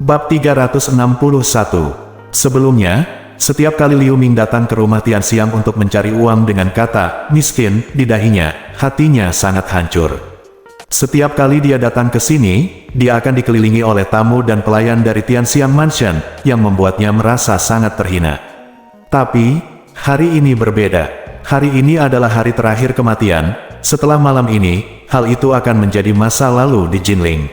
Bab 361. Sebelumnya, setiap kali Liu Ming datang ke rumah Tianxiang untuk mencari uang dengan kata miskin di dahinya, hatinya sangat hancur. Setiap kali dia datang ke sini, dia akan dikelilingi oleh tamu dan pelayan dari Tianxiang Mansion, yang membuatnya merasa sangat terhina. Tapi, hari ini berbeda. Hari ini adalah hari terakhir kematian. Setelah malam ini, hal itu akan menjadi masa lalu di Jinling.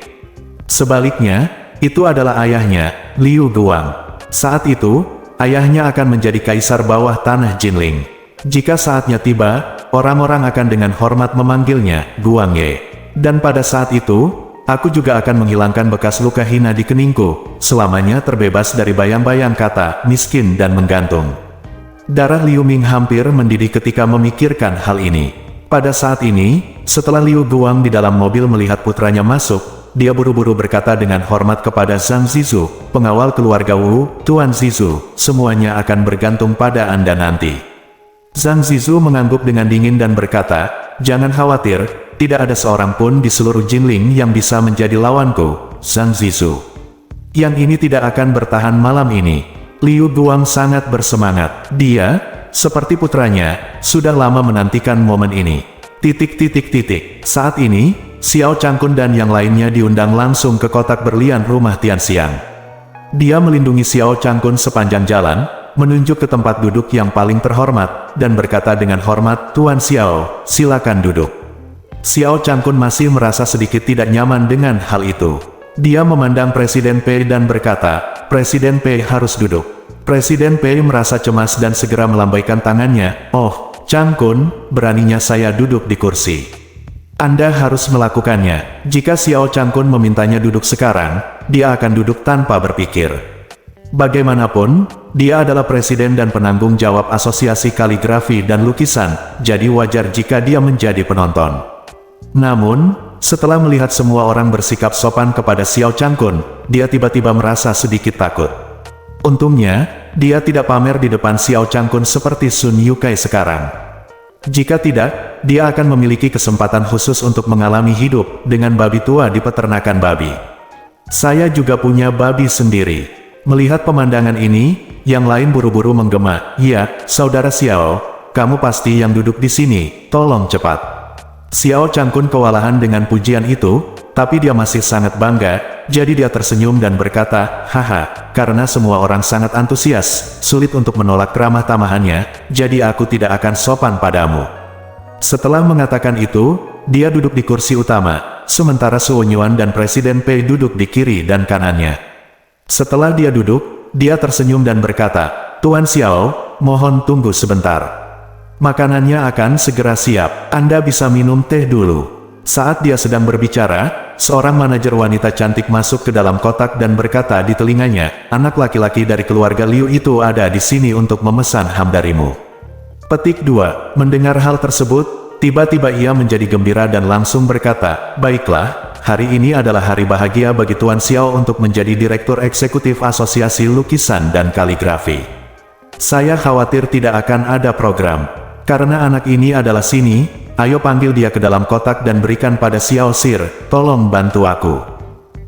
Sebaliknya, itu adalah ayahnya, Liu Guang. Saat itu, ayahnya akan menjadi kaisar bawah tanah Jinling. Jika saatnya tiba, orang-orang akan dengan hormat memanggilnya Guang Ye. Dan pada saat itu, aku juga akan menghilangkan bekas luka hina di keningku, selamanya terbebas dari bayang-bayang kata miskin dan menggantung. Darah Liu Ming hampir mendidih ketika memikirkan hal ini. Pada saat ini, setelah Liu Guang di dalam mobil melihat putranya masuk, dia buru-buru berkata dengan hormat kepada Zhang Zizu, pengawal keluarga Wu, Tuan Zizu, semuanya akan bergantung pada Anda nanti. Zhang Zizu mengangguk dengan dingin dan berkata, jangan khawatir, tidak ada seorang pun di seluruh Jinling yang bisa menjadi lawanku, Zhang Zizu. Yang ini tidak akan bertahan malam ini. Liu Guang sangat bersemangat. Dia, seperti putranya, sudah lama menantikan momen ini. Saat ini, Xiao Changkun dan yang lainnya diundang langsung ke kotak berlian rumah Tianxiang. Dia melindungi Xiao Changkun sepanjang jalan, menunjuk ke tempat duduk yang paling terhormat, dan berkata dengan hormat, Tuan Xiao, silakan duduk. Xiao Changkun masih merasa sedikit tidak nyaman dengan hal itu. Dia memandang Presiden Pei dan berkata, Presiden Pei harus duduk. Presiden Pei merasa cemas dan segera melambaikan tangannya, oh, Changkun, beraninya saya duduk di kursi. Anda harus melakukannya. Jika Xiao Changkun memintanya duduk sekarang, dia akan duduk tanpa berpikir. Bagaimanapun, dia adalah presiden dan penanggung jawab Asosiasi Kaligrafi dan Lukisan, jadi wajar jika dia menjadi penonton. Namun, setelah melihat semua orang bersikap sopan kepada Xiao Changkun, dia tiba-tiba merasa sedikit takut. Untungnya, dia tidak pamer di depan Xiao Changkun seperti Sun Yukai sekarang. Jika tidak, dia akan memiliki kesempatan khusus untuk mengalami hidup dengan babi tua di peternakan babi. Saya juga punya babi sendiri. Melihat pemandangan ini, yang lain buru-buru menggema, ya, saudara Xiao, kamu pasti yang duduk di sini, tolong cepat. Xiao Changkun kewalahan dengan pujian itu, tapi dia masih sangat bangga, jadi dia tersenyum dan berkata, haha, karena semua orang sangat antusias, sulit untuk menolak ramah tamahannya, jadi aku tidak akan sopan padamu. Setelah mengatakan itu, dia duduk di kursi utama, sementara Su Yuan dan Presiden Pei duduk di kiri dan kanannya. Setelah dia duduk, dia tersenyum dan berkata, Tuan Xiao, mohon tunggu sebentar. Makanannya akan segera siap, Anda bisa minum teh dulu. Saat dia sedang berbicara, seorang manajer wanita cantik masuk ke dalam kotak dan berkata di telinganya, anak laki-laki dari keluarga Liu itu ada di sini untuk memesan ham darimu. Petik 2. Mendengar hal tersebut, tiba-tiba ia menjadi gembira dan langsung berkata, baiklah, hari ini adalah hari bahagia bagi Tuan Xiao untuk menjadi Direktur Eksekutif Asosiasi Lukisan dan Kaligrafi. Saya khawatir tidak akan ada program. Karena anak ini adalah sini, ayo panggil dia ke dalam kotak dan berikan pada Xiao Sir, tolong bantu aku.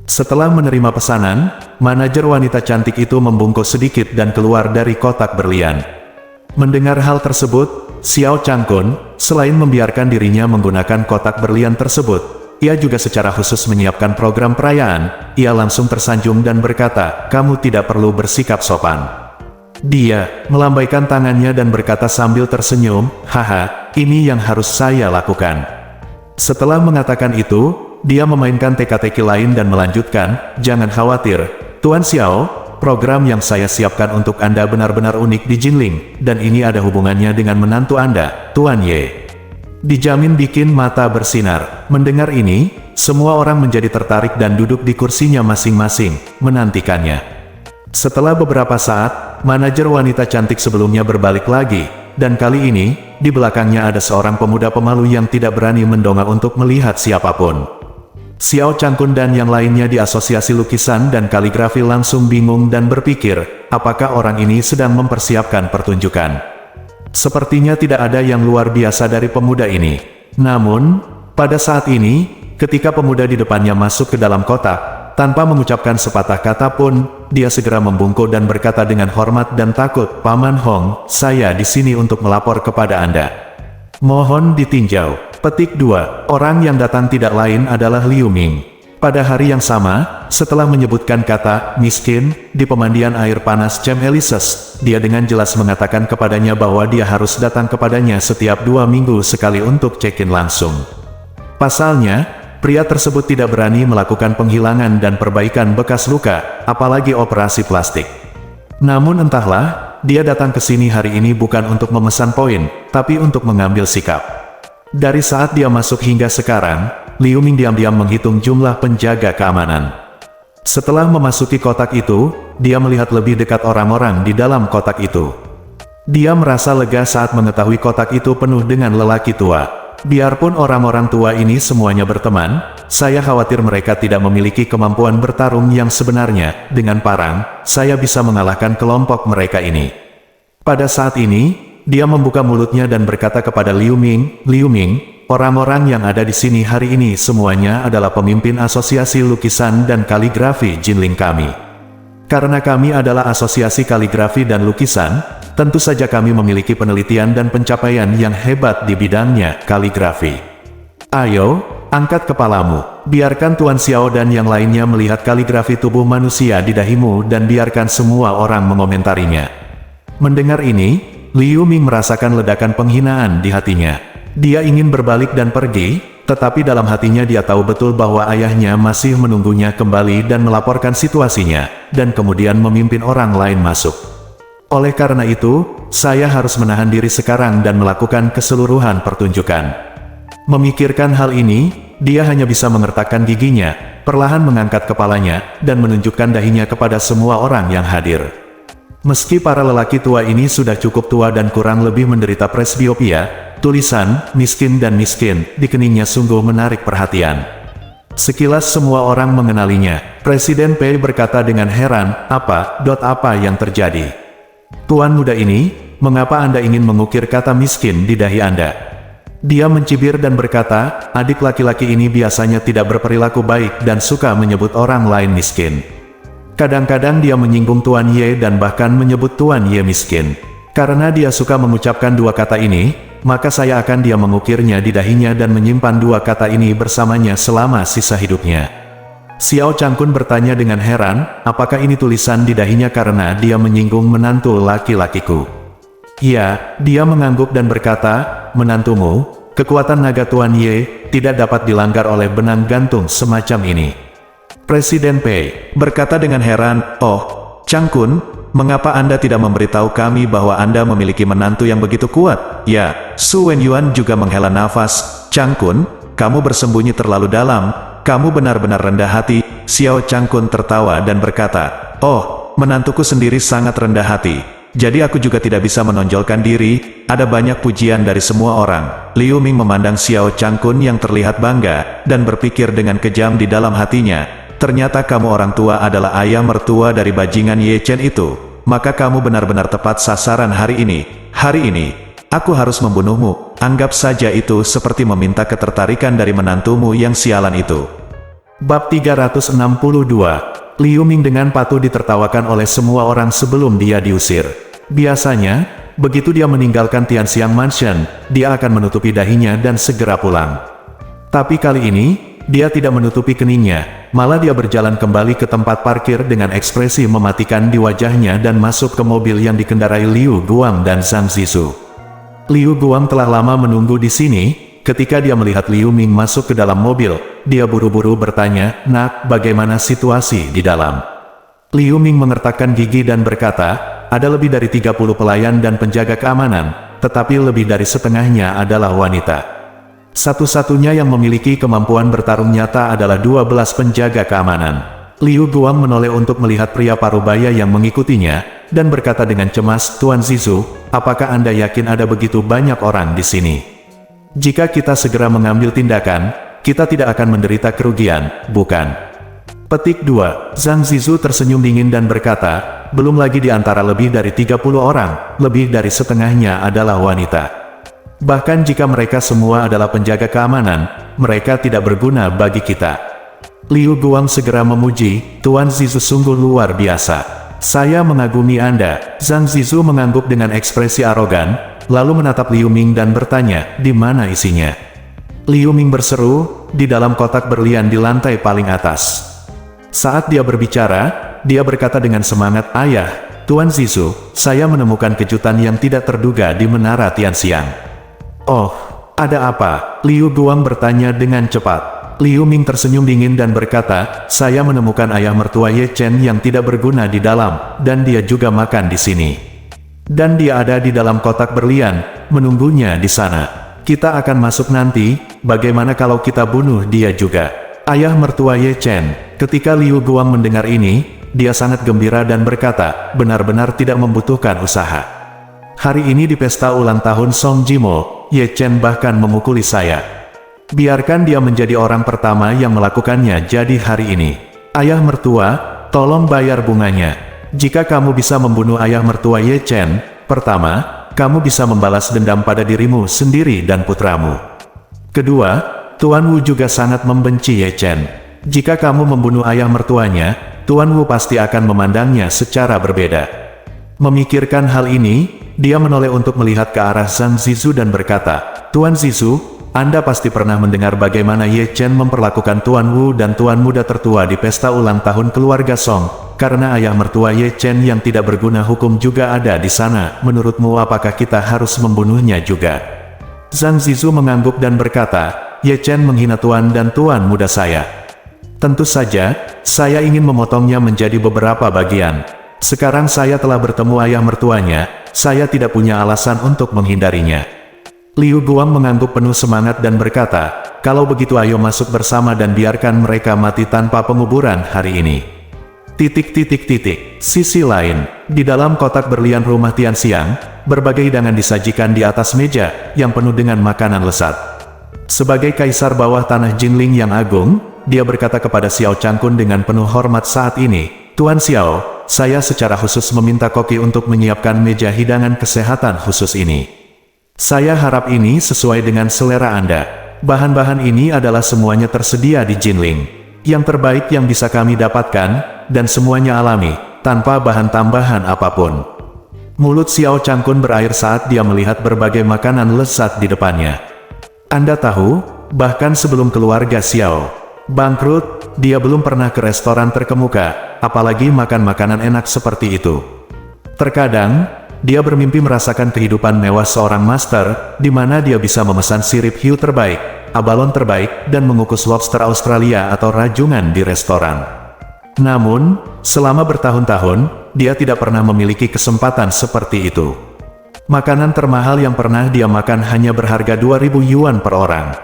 Setelah menerima pesanan, manajer wanita cantik itu membungkuk sedikit dan keluar dari kotak berlian. Mendengar hal tersebut, Xiao Changkun, selain membiarkan dirinya menggunakan kotak berlian tersebut, ia juga secara khusus menyiapkan program perayaan. Ia langsung tersanjung dan berkata, kamu tidak perlu bersikap sopan. Dia melambaikan tangannya dan berkata sambil tersenyum, haha, ini yang harus saya lakukan. Setelah mengatakan itu, dia memainkan teka-teki lain dan melanjutkan, jangan khawatir, Tuan Xiao, program yang saya siapkan untuk Anda benar-benar unik di Jinling, dan ini ada hubungannya dengan menantu Anda, Tuan Ye. Dijamin bikin mata bersinar. Mendengar ini, semua orang menjadi tertarik dan duduk di kursinya masing-masing, menantikannya. Setelah beberapa saat, manajer wanita cantik sebelumnya berbalik lagi, dan kali ini, di belakangnya ada seorang pemuda pemalu yang tidak berani mendongak untuk melihat siapapun. Xiao Changkun dan yang lainnya di Asosiasi Lukisan dan Kaligrafi langsung bingung dan berpikir, apakah orang ini sedang mempersiapkan pertunjukan. Sepertinya tidak ada yang luar biasa dari pemuda ini. Namun, pada saat ini, ketika pemuda di depannya masuk ke dalam kotak, tanpa mengucapkan sepatah kata pun, dia segera membungkuk dan berkata dengan hormat dan takut, "Paman Hong, saya di sini untuk melapor kepada Anda. Mohon ditinjau." Petik 2. Orang yang datang tidak lain adalah Liu Ming. Pada hari yang sama, setelah menyebutkan kata miskin di pemandian air panas Chem Elises, dia dengan jelas mengatakan kepadanya bahwa dia harus datang kepadanya setiap 2 minggu sekali untuk check-in langsung. Pasalnya, pria tersebut tidak berani melakukan penghilangan dan perbaikan bekas luka, apalagi operasi plastik. Namun entahlah, dia datang ke sini hari ini bukan untuk memesan poin, tapi untuk mengambil sikap. Dari saat dia masuk hingga sekarang, Liu Ming diam-diam menghitung jumlah penjaga keamanan. Setelah memasuki kotak itu, dia melihat lebih dekat orang-orang di dalam kotak itu. Dia merasa lega saat mengetahui kotak itu penuh dengan lelaki tua. Biarpun orang-orang tua ini semuanya berteman, saya khawatir mereka tidak memiliki kemampuan bertarung yang sebenarnya. Dengan parang, saya bisa mengalahkan kelompok mereka ini. Pada saat ini, dia membuka mulutnya dan berkata kepada Liu Ming, "Liu Ming, orang-orang yang ada di sini hari ini semuanya adalah pemimpin asosiasi lukisan dan kaligrafi Jinling kami. Karena kami adalah asosiasi kaligrafi dan lukisan, tentu saja kami memiliki penelitian dan pencapaian yang hebat di bidangnya, kaligrafi. Ayo, angkat kepalamu, biarkan Tuan Xiao dan yang lainnya melihat kaligrafi tubuh manusia di dahimu dan biarkan semua orang mengomentarinya." Mendengar ini, Liu Ming merasakan ledakan penghinaan di hatinya. Dia ingin berbalik dan pergi, tetapi dalam hatinya dia tahu betul bahwa ayahnya masih menunggunya kembali dan melaporkan situasinya, dan kemudian memimpin orang lain masuk. Oleh karena itu, saya harus menahan diri sekarang dan melakukan keseluruhan pertunjukan. Memikirkan hal ini, dia hanya bisa mengertakkan giginya, perlahan mengangkat kepalanya, dan menunjukkan dahinya kepada semua orang yang hadir. Meski para lelaki tua ini sudah cukup tua dan kurang lebih menderita presbiopia, tulisan "miskin" dan "miskin" di keningnya sungguh menarik perhatian. Sekilas semua orang mengenalinya. Presiden Pei berkata dengan heran, apa yang terjadi? Tuan muda ini, mengapa Anda ingin mengukir kata miskin di dahi Anda? Dia mencibir dan berkata, adik laki-laki ini biasanya tidak berperilaku baik dan suka menyebut orang lain miskin. Kadang-kadang dia menyinggung Tuan Ye dan bahkan menyebut Tuan Ye miskin. Karena dia suka mengucapkan dua kata ini, maka saya akan dia mengukirnya di dahinya dan menyimpan dua kata ini bersamanya selama sisa hidupnya. Xiao Changkun bertanya dengan heran, apakah ini tulisan di dahinya karena dia menyinggung menantu laki-lakiku? Ya, dia mengangguk dan berkata, menantumu, kekuatan naga Tuan Ye, tidak dapat dilanggar oleh benang gantung semacam ini. Presiden Pei berkata dengan heran, oh, Changkun, mengapa Anda tidak memberitahu kami bahwa Anda memiliki menantu yang begitu kuat? Ya, Su Wenyuan juga menghela nafas, Changkun, kamu bersembunyi terlalu dalam, kamu benar-benar rendah hati. Xiao Changkun tertawa dan berkata, oh, menantuku sendiri sangat rendah hati, jadi aku juga tidak bisa menonjolkan diri, ada banyak pujian dari semua orang. Liu Ming memandang Xiao Changkun yang terlihat bangga, dan berpikir dengan kejam di dalam hatinya, ternyata kamu orang tua adalah ayah mertua dari bajingan Ye Chen itu, maka kamu benar-benar tepat sasaran hari ini. Hari ini, aku harus membunuhmu. Anggap saja itu seperti meminta ketertarikan dari menantumu yang sialan itu. Bab 362. Liu Ming dengan patuh ditertawakan oleh semua orang sebelum dia diusir. Biasanya, begitu dia meninggalkan Tianxiang Mansion, dia akan menutupi dahinya dan segera pulang. Tapi kali ini, dia tidak menutupi keningnya, malah dia berjalan kembali ke tempat parkir dengan ekspresi mematikan di wajahnya dan masuk ke mobil yang dikendarai Liu Guang dan Zhang Zizhu. Liu Guang telah lama menunggu di sini. Ketika dia melihat Liu Ming masuk ke dalam mobil, dia buru-buru bertanya, nak, bagaimana situasi di dalam? Liu Ming mengertakkan gigi dan berkata, ada lebih dari 30 pelayan dan penjaga keamanan, tetapi lebih dari setengahnya adalah wanita. Satu-satunya yang memiliki kemampuan bertarung nyata adalah 12 penjaga keamanan. Liu Guang menoleh untuk melihat pria parubaya yang mengikutinya, dan berkata dengan cemas, Tuan Zizhu, apakah Anda yakin ada begitu banyak orang di sini? Jika kita segera mengambil tindakan, kita tidak akan menderita kerugian, bukan? Petik 2. Zhang Zizhu tersenyum dingin dan berkata, belum lagi di antara lebih dari 30 orang, lebih dari setengahnya adalah wanita. Bahkan jika mereka semua adalah penjaga keamanan, mereka tidak berguna bagi kita. Liu Guang segera memuji, Tuan Zizu sungguh luar biasa. Saya mengagumi Anda. Zhang Zizu mengangguk dengan ekspresi arogan, lalu menatap Liu Ming dan bertanya, di mana isinya? Liu Ming berseru, di dalam kotak berlian di lantai paling atas. Saat dia berbicara, dia berkata dengan semangat, Ayah, Tuan Zizu, saya menemukan kejutan yang tidak terduga di Menara Tianxiang. Oh, ada apa? Liu Guang bertanya dengan cepat. Liu Ming tersenyum dingin dan berkata, saya menemukan ayah mertua Ye Chen yang tidak berguna di dalam, dan dia juga makan di sini. Dan dia ada di dalam kotak berlian, menunggunya di sana. Kita akan masuk nanti, bagaimana kalau kita bunuh dia juga? Ayah mertua Ye Chen. Ketika Liu Guang mendengar ini, dia sangat gembira dan berkata, benar-benar tidak membutuhkan usaha. Hari ini di pesta ulang tahun Song Jimo, Ye Chen bahkan memukuli saya. Biarkan dia menjadi orang pertama yang melakukannya jadi hari ini. Ayah mertua, tolong bayar bunganya. Jika kamu bisa membunuh ayah mertua Ye Chen, pertama, kamu bisa membalas dendam pada dirimu sendiri dan putramu. Kedua, Tuan Wu juga sangat membenci Ye Chen. Jika kamu membunuh ayah mertuanya, Tuan Wu pasti akan memandangnya secara berbeda. Memikirkan hal ini, dia menoleh untuk melihat ke arah Zhang Zizu dan berkata, Tuan Zizu, Anda pasti pernah mendengar bagaimana Ye Chen memperlakukan Tuan Wu dan Tuan Muda tertua di pesta ulang tahun keluarga Song, karena ayah mertua Ye Chen yang tidak berguna hukum juga ada di sana. Menurutmu apakah kita harus membunuhnya juga? Zhang Zizu mengangguk dan berkata, Ye Chen menghina Tuan dan Tuan Muda saya. Tentu saja, saya ingin memotongnya menjadi beberapa bagian. Sekarang saya telah bertemu ayah mertuanya, saya tidak punya alasan untuk menghindarinya. Liu Guang mengangguk penuh semangat dan berkata, kalau begitu ayo masuk bersama dan biarkan mereka mati tanpa penguburan hari ini. Sisi lain, di dalam kotak berlian rumah Tianxiang, berbagai hidangan disajikan di atas meja, yang penuh dengan makanan lezat. Sebagai kaisar bawah tanah Jinling yang agung, dia berkata kepada Xiao Changkun dengan penuh hormat saat ini, Tuan Xiao, saya secara khusus meminta koki untuk menyiapkan meja hidangan kesehatan khusus ini. Saya harap ini sesuai dengan selera Anda. Bahan-bahan ini adalah semuanya tersedia di Jinling. Yang terbaik yang bisa kami dapatkan, dan semuanya alami, tanpa bahan tambahan apapun. Mulut Xiao Changkun berair saat dia melihat berbagai makanan lezat di depannya. Anda tahu, bahkan sebelum keluarga Xiao bangkrut, dia belum pernah ke restoran terkemuka, apalagi makan makanan enak seperti itu. Terkadang, dia bermimpi merasakan kehidupan mewah seorang master, di mana dia bisa memesan sirip hiu terbaik, abalon terbaik, dan mengukus lobster Australia atau rajungan di restoran. Namun, selama bertahun-tahun, dia tidak pernah memiliki kesempatan seperti itu. Makanan termahal yang pernah dia makan hanya berharga 2.000 yuan per orang.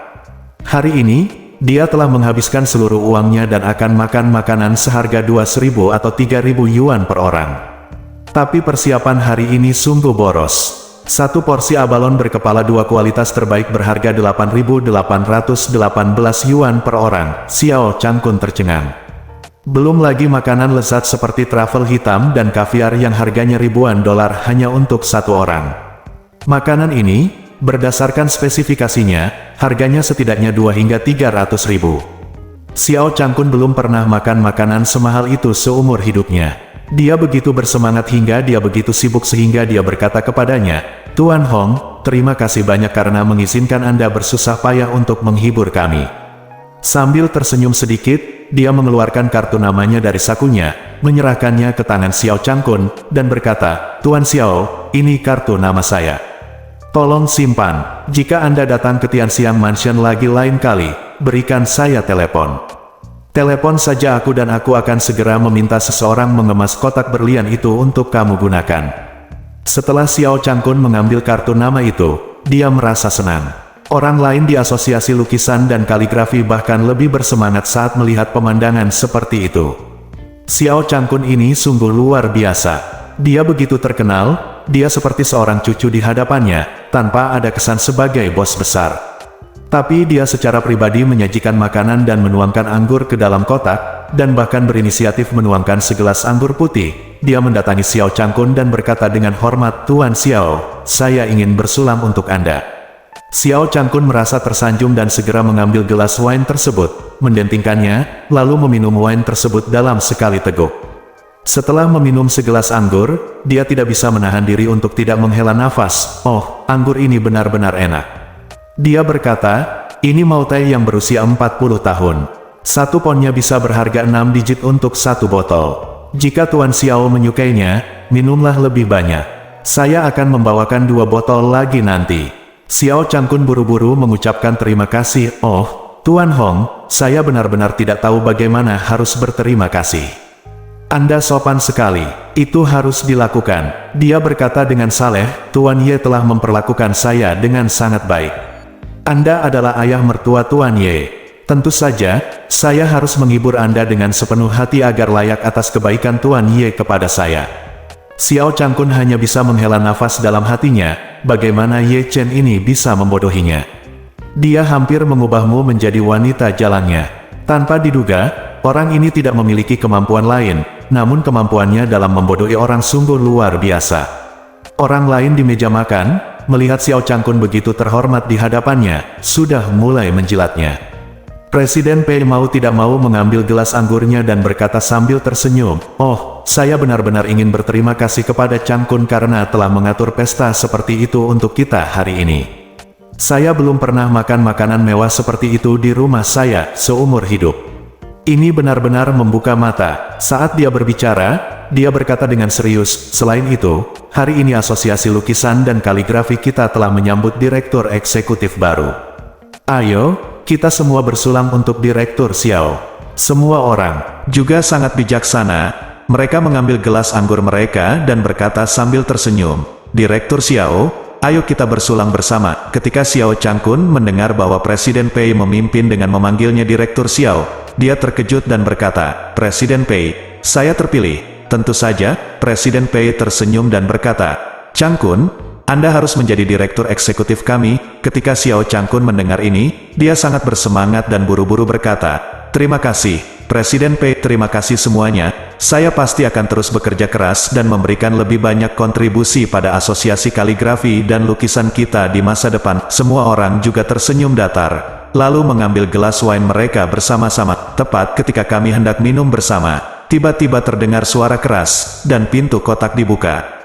Hari ini, dia telah menghabiskan seluruh uangnya dan akan makan makanan seharga 2.000 atau 3.000 yuan per orang. Tapi persiapan hari ini sungguh boros. Satu porsi abalon berkepala dua kualitas terbaik berharga 8.818 yuan per orang. Xiao Changkun tercengang. Belum lagi makanan lezat seperti trufle hitam dan kaviar yang harganya ribuan dolar hanya untuk satu orang. Makanan ini, berdasarkan spesifikasinya, harganya setidaknya 2 hingga 300 ribu. Xiao Changkun belum pernah makan makanan semahal itu seumur hidupnya. Dia begitu bersemangat hingga dia begitu sibuk sehingga dia berkata kepadanya, Tuan Hong, terima kasih banyak karena mengizinkan Anda bersusah payah untuk menghibur kami. Sambil tersenyum sedikit, dia mengeluarkan kartu namanya dari sakunya, menyerahkannya ke tangan Xiao Changkun, dan berkata, Tuan Xiao, ini kartu nama saya. Tolong simpan, jika Anda datang ke Tianxiang Mansion lagi lain kali, berikan saya telepon. Telepon saja aku dan aku akan segera meminta seseorang mengemas kotak berlian itu untuk kamu gunakan. Setelah Xiao Changkun mengambil kartu nama itu, dia merasa senang. Orang lain di asosiasi lukisan dan kaligrafi bahkan lebih bersemangat saat melihat pemandangan seperti itu. Xiao Changkun ini sungguh luar biasa. Dia begitu terkenal, dia seperti seorang cucu di hadapannya, tanpa ada kesan sebagai bos besar. Tapi dia secara pribadi menyajikan makanan dan menuangkan anggur ke dalam kotak, dan bahkan berinisiatif menuangkan segelas anggur putih. Dia mendatangi Xiao Changkun dan berkata dengan hormat, Tuan Xiao, saya ingin bersulam untuk Anda. Xiao Changkun merasa tersanjung dan segera mengambil gelas wine tersebut, mendentingkannya, lalu meminum wine tersebut dalam sekali teguk. Setelah meminum segelas anggur, dia tidak bisa menahan diri untuk tidak menghela nafas. Oh, anggur ini benar-benar enak. Dia berkata, ini Moutai yang berusia 40 tahun. Satu ponnya bisa berharga 6 digit untuk satu botol. Jika Tuan Xiao menyukainya, minumlah lebih banyak. Saya akan membawakan 2 botol lagi nanti. Xiao Changkun buru-buru mengucapkan terima kasih. Oh, Tuan Hong, saya benar-benar tidak tahu bagaimana harus berterima kasih. Anda sopan sekali, itu harus dilakukan. Dia berkata dengan saleh, Tuan Ye telah memperlakukan saya dengan sangat baik. Anda adalah ayah mertua Tuan Ye. Tentu saja, saya harus menghibur Anda dengan sepenuh hati agar layak atas kebaikan Tuan Ye kepada saya. Xiao Changkun hanya bisa menghela nafas dalam hatinya, bagaimana Ye Chen ini bisa membodohinya. Dia hampir mengubahmu menjadi wanita jalannya. Tanpa diduga, orang ini tidak memiliki kemampuan lain, namun kemampuannya dalam membodohi orang sungguh luar biasa. Orang lain di meja makan, melihat Xiao Changkun begitu terhormat di hadapannya, sudah mulai menjilatnya. Presiden Pei mau tidak mau mengambil gelas anggurnya dan berkata sambil tersenyum, oh, saya benar-benar ingin berterima kasih kepada Changkun karena telah mengatur pesta seperti itu untuk kita hari ini. Saya belum pernah makan makanan mewah seperti itu di rumah saya seumur hidup. Ini benar-benar membuka mata. Saat dia berbicara, dia berkata dengan serius, selain itu, hari ini Asosiasi Lukisan dan Kaligrafi kita telah menyambut Direktur Eksekutif baru. Ayo, kita semua bersulang untuk Direktur Xiao. Semua orang juga sangat bijaksana. Mereka mengambil gelas anggur mereka dan berkata sambil tersenyum, Direktur Xiao, ayo kita bersulang bersama. Ketika Xiao Changkun mendengar bahwa Presiden Pei memimpin dengan memanggilnya Direktur Xiao, dia terkejut dan berkata, Presiden Pei, saya terpilih. Tentu saja, Presiden Pei tersenyum dan berkata, Changkun, Anda harus menjadi direktur eksekutif kami. Ketika Xiao Changkun mendengar ini, dia sangat bersemangat dan buru-buru berkata, terima kasih, Presiden Pei, terima kasih semuanya. Saya pasti akan terus bekerja keras dan memberikan lebih banyak kontribusi pada Asosiasi Kaligrafi dan Lukisan kita di masa depan. Semua orang juga tersenyum datar, lalu mengambil gelas wine mereka bersama-sama. Tepat ketika kami hendak minum bersama, tiba-tiba terdengar suara keras, dan pintu kotak dibuka.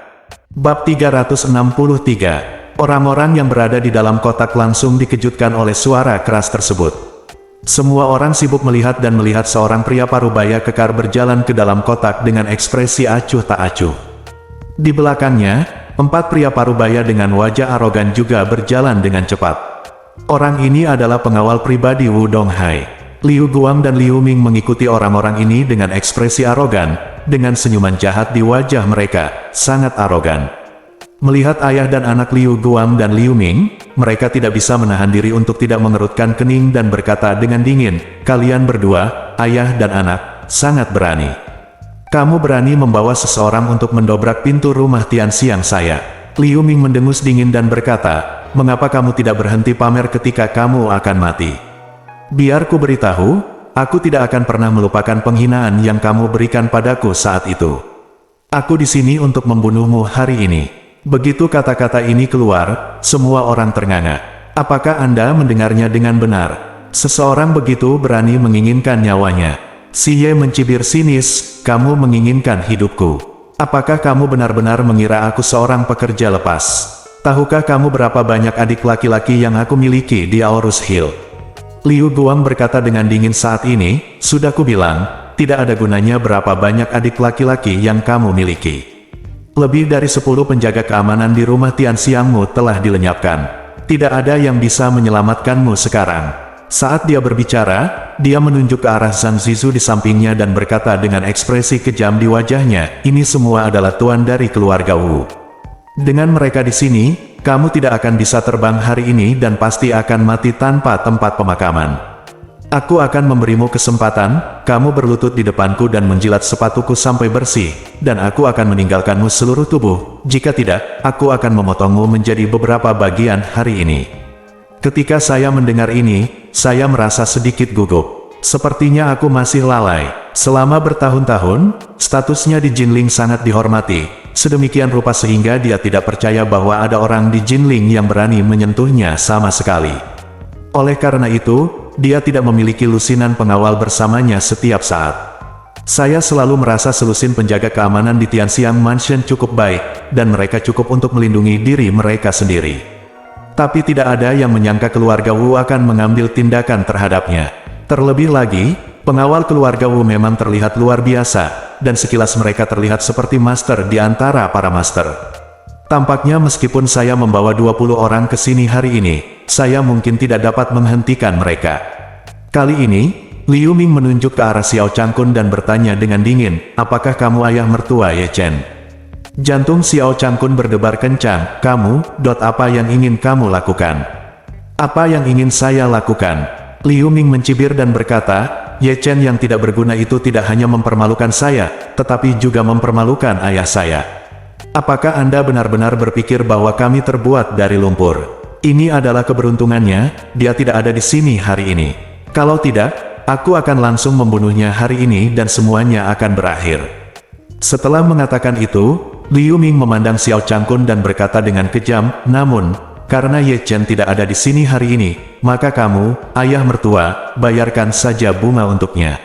Bab 363. Orang-orang yang berada di dalam kotak langsung dikejutkan oleh suara keras tersebut. Semua orang sibuk melihat dan melihat seorang pria parubaya kekar berjalan ke dalam kotak dengan ekspresi acuh tak acuh. Di belakangnya, 4 pria parubaya dengan wajah arogan juga berjalan dengan cepat. Orang ini adalah pengawal pribadi Wu Donghai. Liu Guang dan Liu Ming mengikuti orang-orang ini dengan ekspresi arogan, dengan senyuman jahat di wajah mereka, sangat arogan. Melihat ayah dan anak Liu Guang dan Liu Ming, mereka tidak bisa menahan diri untuk tidak mengerutkan kening dan berkata dengan dingin, kalian berdua, ayah dan anak, sangat berani. Kamu berani membawa seseorang untuk mendobrak pintu rumah Tianxiang saya. Liu Ming mendengus dingin dan berkata, mengapa kamu tidak berhenti pamer ketika kamu akan mati? Biar ku beritahu, aku tidak akan pernah melupakan penghinaan yang kamu berikan padaku saat itu. Aku di sini untuk membunuhmu hari ini. Begitu kata-kata ini keluar, semua orang ternganga. Apakah Anda mendengarnya dengan benar? Seseorang begitu berani menginginkan nyawanya. Si Ye mencibir sinis, kamu menginginkan hidupku. Apakah kamu benar-benar mengira aku seorang pekerja lepas? Tahukah kamu berapa banyak adik laki-laki yang aku miliki di Aorus Hill? Liu Guang berkata dengan dingin saat ini, sudah kubilang, tidak ada gunanya berapa banyak adik laki-laki yang kamu miliki. Lebih dari 10 penjaga keamanan di rumah Tianxiangmu telah dilenyapkan. Tidak ada yang bisa menyelamatkanmu sekarang. Saat dia berbicara, dia menunjuk ke arah Zhang Zizu di sampingnya dan berkata dengan ekspresi kejam di wajahnya, ini semua adalah tuan dari keluarga Wu. Dengan mereka di sini, kamu tidak akan bisa terbang hari ini dan pasti akan mati tanpa tempat pemakaman. Aku akan memberimu kesempatan, kamu berlutut di depanku dan menjilat sepatuku sampai bersih, dan aku akan meninggalkanmu seluruh tubuh. Jika tidak, aku akan memotongmu menjadi beberapa bagian hari ini. Ketika saya mendengar ini, saya merasa sedikit gugup. Sepertinya aku masih lalai. Selama bertahun-tahun, statusnya di Jinling sangat dihormati. sedemikian rupa sehingga dia tidak percaya bahwa ada orang di Jinling yang berani menyentuhnya sama sekali. Oleh karena itu, dia tidak memiliki lusinan pengawal bersamanya setiap saat. Saya selalu merasa selusin penjaga keamanan di Tianxiang Mansion cukup baik, dan mereka cukup untuk melindungi diri mereka sendiri. Tapi tidak ada yang menyangka keluarga Wu akan mengambil tindakan terhadapnya. Terlebih lagi, pengawal keluarga Wu memang terlihat luar biasa, dan sekilas mereka terlihat seperti master di antara para master. Tampaknya meskipun saya membawa 20 orang ke sini hari ini, saya mungkin tidak dapat menghentikan mereka. Kali ini, Liu Ming menunjuk ke arah Xiao Changkun dan bertanya dengan dingin, apakah kamu ayah mertua Ye Chen? Jantung Xiao Changkun berdebar kencang, kamu, apa yang ingin kamu lakukan? Apa yang ingin saya lakukan? Liu Ming mencibir dan berkata, Ye Chen yang tidak berguna itu tidak hanya mempermalukan saya, tetapi juga mempermalukan ayah saya. Apakah Anda benar-benar berpikir bahwa kami terbuat dari lumpur? Ini adalah keberuntungannya, dia tidak ada di sini hari ini. Kalau tidak, aku akan langsung membunuhnya hari ini dan semuanya akan berakhir. Setelah mengatakan itu, Liu Ming memandang Xiao Changkun dan berkata dengan kejam, namun, karena Ye Chen tidak ada di sini hari ini, maka kamu, ayah mertua, bayarkan saja bunga untuknya.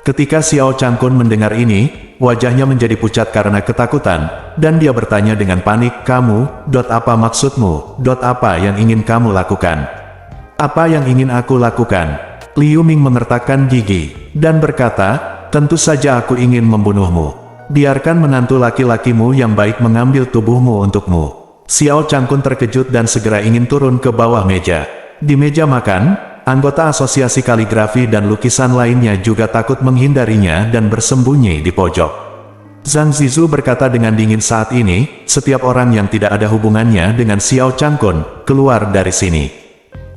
Ketika Xiao Changkun mendengar ini, wajahnya menjadi pucat karena ketakutan, dan dia bertanya dengan panik, kamu, apa maksudmu, apa yang ingin kamu lakukan? Apa yang ingin aku lakukan? Liu Ming mengertakkan gigi, dan berkata, tentu saja aku ingin membunuhmu. Biarkan menantu laki-lakimu yang baik mengambil tubuhmu untukmu. Xiao Changkun terkejut dan segera ingin turun ke bawah meja. Di meja makan, anggota asosiasi kaligrafi dan lukisan lainnya juga takut menghindarinya dan bersembunyi di pojok. Zhang Zizu berkata dengan dingin saat ini, setiap orang yang tidak ada hubungannya dengan Xiao Changkun, keluar dari sini.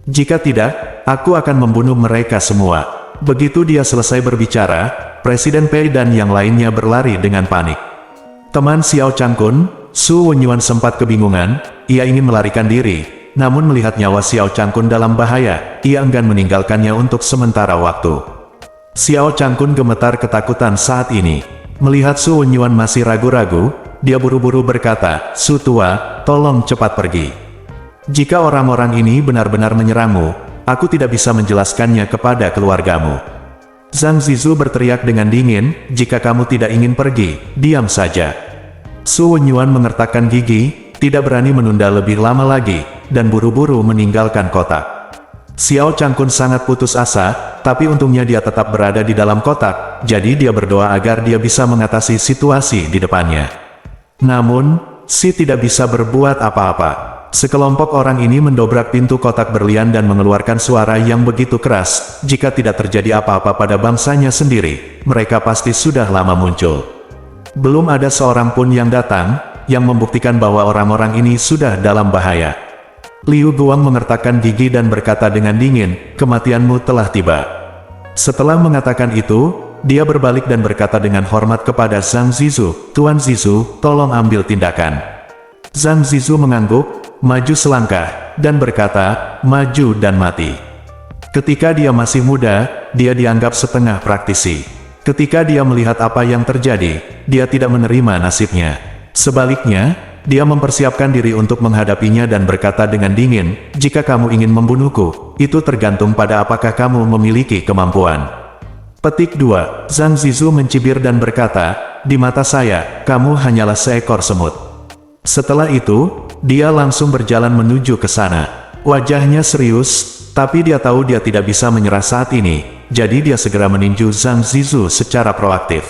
Jika tidak, aku akan membunuh mereka semua. Begitu dia selesai berbicara, Presiden Pei dan yang lainnya berlari dengan panik. Teman Xiao Changkun, Su Wenyuan sempat kebingungan, ia ingin melarikan diri. Namun melihat nyawa Xiao Changkun dalam bahaya, ia enggan meninggalkannya untuk sementara waktu. Xiao Changkun gemetar ketakutan saat ini. Melihat Su Wenyuan masih ragu-ragu, dia buru-buru berkata, Su tua, tolong cepat pergi. Jika orang-orang ini benar-benar menyerangmu, aku tidak bisa menjelaskannya kepada keluargamu. Zhang Zizu berteriak dengan dingin, jika kamu tidak ingin pergi, diam saja. Su Wenyuan mengertakkan gigi, tidak berani menunda lebih lama lagi, dan buru-buru meninggalkan kotak. Xiao Changkun sangat putus asa, tapi untungnya dia tetap berada di dalam kotak, jadi dia berdoa agar dia bisa mengatasi situasi di depannya. Namun, si tidak bisa berbuat apa-apa. Sekelompok orang ini mendobrak pintu kotak berlian dan mengeluarkan suara yang begitu keras, jika tidak terjadi apa-apa pada bangsanya sendiri, mereka pasti sudah lama muncul. Belum ada seorang pun yang datang, yang membuktikan bahwa orang-orang ini sudah dalam bahaya. Liu Guang mengertakkan gigi dan berkata dengan dingin, kematianmu telah tiba. Setelah mengatakan itu, dia berbalik dan berkata dengan hormat kepada Zhang Zizu, Tuan Zizu, tolong ambil tindakan. Zhang Zizu mengangguk, maju selangkah, dan berkata, maju dan mati. Ketika dia masih muda, dia dianggap setengah praktisi. Ketika dia melihat apa yang terjadi, dia tidak menerima nasibnya. Sebaliknya, dia mempersiapkan diri untuk menghadapinya dan berkata dengan dingin, jika kamu ingin membunuhku, itu tergantung pada apakah kamu memiliki kemampuan. Petik 2. Zhang Zizu mencibir dan berkata, di mata saya, kamu hanyalah seekor semut. Setelah itu, dia langsung berjalan menuju ke sana. Wajahnya serius, tapi dia tahu dia tidak bisa menyerah saat ini, jadi dia segera meninju Zhang Zizu secara proaktif.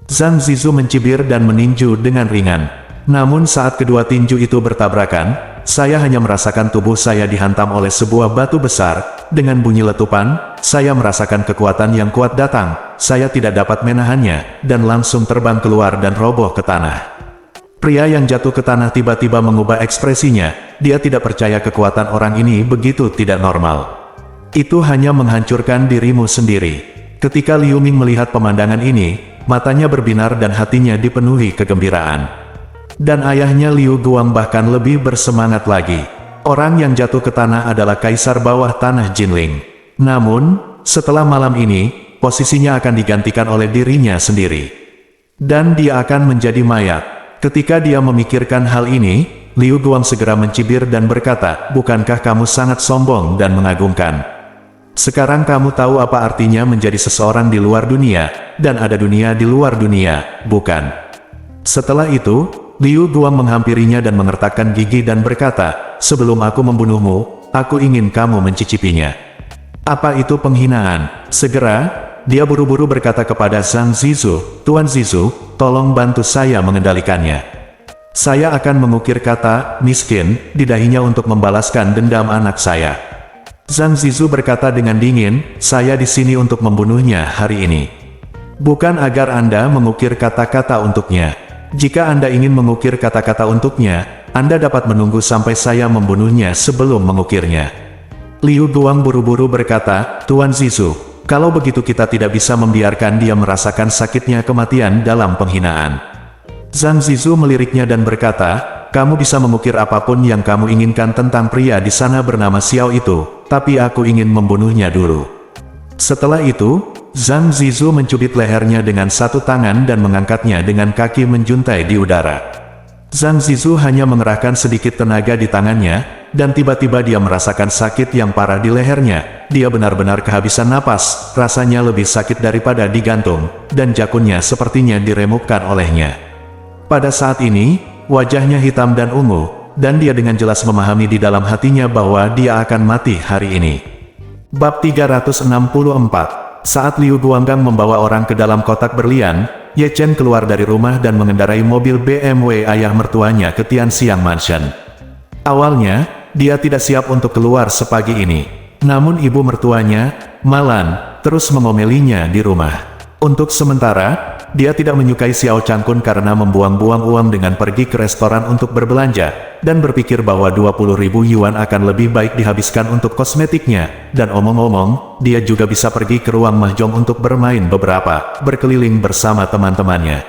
Zhang Zizu mencibir dan meninju dengan ringan. Namun saat kedua tinju itu bertabrakan, saya hanya merasakan tubuh saya dihantam oleh sebuah batu besar. Dengan bunyi letupan, saya merasakan kekuatan yang kuat datang. Saya tidak dapat menahannya, dan langsung terbang keluar dan roboh ke tanah. Pria yang jatuh ke tanah tiba-tiba mengubah ekspresinya. Dia tidak percaya kekuatan orang ini begitu tidak normal. Itu hanya menghancurkan dirimu sendiri. Ketika Liu Ming melihat pemandangan ini, matanya berbinar dan hatinya dipenuhi kegembiraan. Dan ayahnya Liu Guang bahkan lebih bersemangat lagi. Orang yang jatuh ke tanah adalah kaisar bawah tanah Jinling. Namun, setelah malam ini, posisinya akan digantikan oleh dirinya sendiri. Dan dia akan menjadi mayat. Ketika dia memikirkan hal ini, Liu Guang segera mencibir dan berkata, "Bukankah kamu sangat sombong dan mengagumkan? Sekarang kamu tahu apa artinya menjadi seseorang di luar dunia, dan ada dunia di luar dunia, bukan?" Setelah itu, Liu Guang menghampirinya dan mengertakkan gigi dan berkata, "Sebelum aku membunuhmu, aku ingin kamu mencicipinya." "Apa itu penghinaan?" Segera, dia buru-buru berkata kepada Zhang Zizu, "Tuan Zizu, tolong bantu saya mengendalikannya. Saya akan mengukir kata miskin di dahinya untuk membalaskan dendam anak saya." Zhang Zizu berkata dengan dingin, "Saya di sini untuk membunuhnya hari ini. Bukan agar Anda mengukir kata-kata untuknya. Jika Anda ingin mengukir kata-kata untuknya, Anda dapat menunggu sampai saya membunuhnya sebelum mengukirnya." Liu Guang buru-buru berkata, "Tuan Zizu, kalau begitu kita tidak bisa membiarkan dia merasakan sakitnya kematian dalam penghinaan." Zhang Zizu meliriknya dan berkata, "Kamu bisa mengukir apapun yang kamu inginkan tentang pria di sana bernama Xiao itu, tapi aku ingin membunuhnya dulu." Setelah itu, Zhang Zizu mencubit lehernya dengan satu tangan dan mengangkatnya dengan kaki menjuntai di udara. Zhang Zizu hanya mengerahkan sedikit tenaga di tangannya, dan tiba-tiba dia merasakan sakit yang parah di lehernya. Dia benar-benar kehabisan napas, rasanya lebih sakit daripada digantung, dan jakunnya sepertinya diremukkan olehnya. Pada saat ini, wajahnya hitam dan ungu, dan dia dengan jelas memahami di dalam hatinya bahwa dia akan mati hari ini. Bab 364. Saat Liu Guanggang membawa orang ke dalam kotak berlian, Ye Chen keluar dari rumah dan mengendarai mobil BMW ayah mertuanya ke Tianxiang Mansion. Awalnya, dia tidak siap untuk keluar sepagi ini. Namun ibu mertuanya, Malan, terus mengomelinya di rumah. Untuk sementara, dia tidak menyukai Xiao Changkun karena membuang-buang uang dengan pergi ke restoran untuk berbelanja, dan berpikir bahwa 20.000 yuan akan lebih baik dihabiskan untuk kosmetiknya, dan omong-omong, dia juga bisa pergi ke ruang mahjong untuk bermain berkeliling bersama teman-temannya.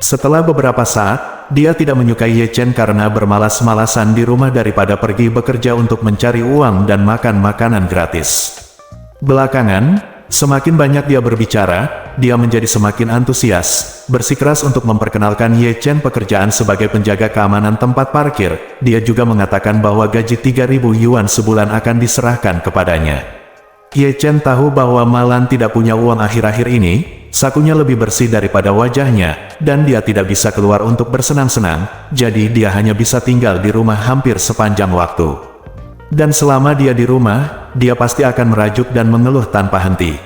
Setelah beberapa saat, dia tidak menyukai Ye Chen karena bermalas-malasan di rumah daripada pergi bekerja untuk mencari uang dan makan makanan gratis. Belakangan, semakin banyak dia berbicara, dia menjadi semakin antusias, bersikeras untuk memperkenalkan Ye Chen pekerjaan sebagai penjaga keamanan tempat parkir. Dia juga mengatakan bahwa gaji 3.000 yuan sebulan akan diserahkan kepadanya. Ye Chen tahu bahwa Malan tidak punya uang akhir-akhir ini, sakunya lebih bersih daripada wajahnya, dan dia tidak bisa keluar untuk bersenang-senang, jadi dia hanya bisa tinggal di rumah hampir sepanjang waktu. Dan selama dia di rumah, dia pasti akan merajuk dan mengeluh tanpa henti.